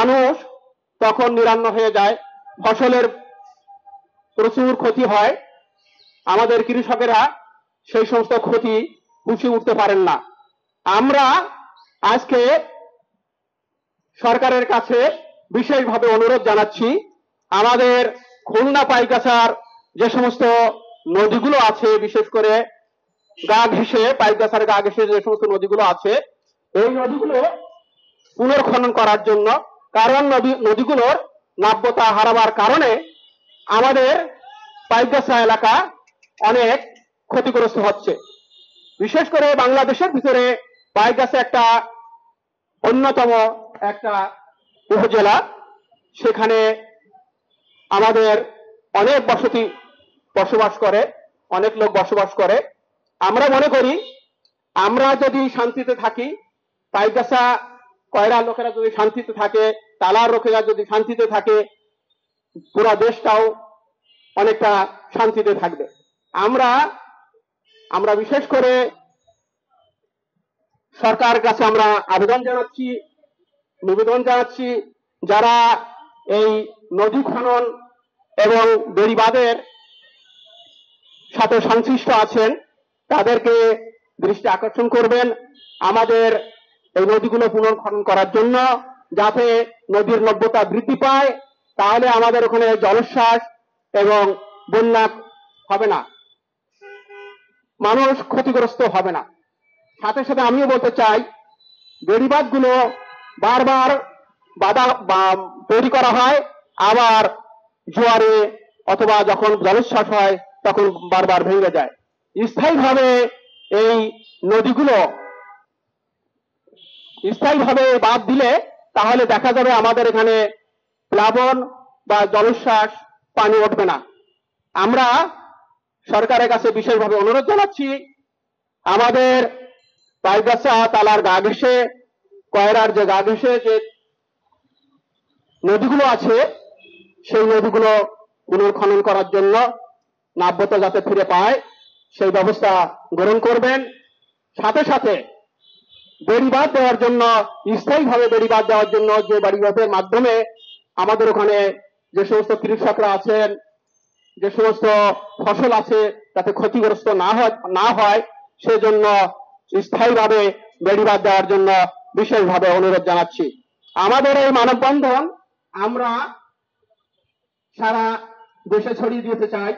মানুষ তখন নিরান্ন হয়ে যায়, ফসলের প্রচুর ক্ষতি হয়। আমাদের কৃষকেরা সেই সমস্ত ক্ষতি পুষিয়ে উঠতে পারেন না। আমরা আজকে সরকারের কাছে বিশেষভাবে অনুরোধ জানাচ্ছি, আমাদের খুলনা পাইকগাছার যে সমস্ত নদীগুলো আছে, বিশেষ করে গা ঘেঁষে, পাইকগাছার গা ঘেঁষে যে সমস্ত নদীগুলো আছে, এই নদীগুলো পুনর্খনন করার জন্য, কারণ নদীগুলোর নাব্যতা হারাবার কারণে আমাদের পাইকগাছা এলাকা অনেক ক্ষতিগ্রস্ত হচ্ছে। বিশেষ করে বাংলাদেশের ভিতরে পাইকগাছা একটা অন্যতম একটা উপজেলা, সেখানে আমাদের অনেক বসবাস করে, অনেক লোক বসবাস করে। আমরা মনে করি আমরা যদি শান্তিতে থাকি, পাইকগাছা কয়রা লোকেরা যদি শান্তিতে থাকে, তালার লোকেরা যদি শান্তিতে থাকে, পুরো দেশটাও অনেকটা শান্তিতে থাকবে। আমরা বিশেষ করে সরকারের কাছে আমরা নিবেদন জানাচ্ছি, যারা এই নদী খনন এবং বেড়িবাঁধের সাথে সংশ্লিষ্ট আছেন তাদেরকে দৃষ্টি আকর্ষণ করবেন আমাদের এই নদীগুলো পুনর্খনন করার জন্য, যাতে নদীর নব্যতা বৃদ্ধি পায়। তাহলে আমাদের ওখানে জলোচ্ছ্বাস এবং বন্যা হবে না, মানুষ ক্ষতিগ্রস্ত হবে না। সাথে সাথে আমিও বলতে চাই, বেড়িবাঁধগুলো বারবার তৈরি করা হয়, আবার জোয়ারে অথবা যখন জলোচ্ছ্বাস হয় তখন বারবার ভেঙে যায়। স্থায়ীভাবে এই নদীগুলো বাদ দিলে তাহলে দেখা যাবে আমাদের এখানে প্লাবন বা জলোচ্ছ্বাস পানি উঠবে না। আমরা সরকারের কাছে বিশেষভাবে অনুরোধ জানাচ্ছি, আমাদের পাইকগাছা তালার গা ঘেঁষে, কয়রার যে গা ঘেঁষে যে নদীগুলো আছে, সেই নদীগুলো পুনর্খনন করার জন্য, নাব্যতা যাতে ফিরে পায় সেই ব্যবস্থা গ্রহণ করবেন। সাথে সাথে বেড়িবাঁধ দেওয়ার জন্য, স্থায়ীভাবে বেড়িবাঁধ দেওয়ার জন্য, যে বেড়িবাঁধের মাধ্যমে আমাদের ওখানে যে সমস্ত কৃষকরা আছেন, যে সমস্ত ফসল আছে যাতে ক্ষতিগ্রস্ত না হয় সেজন্য স্থায়ীভাবে বেড়িবাঁধ দেওয়ার জন্য বিশেষভাবে অনুরোধ জানাচ্ছি। আমাদের এই মানববন্ধন আমরা সারা দেশে ছড়িয়ে দিতে চাই।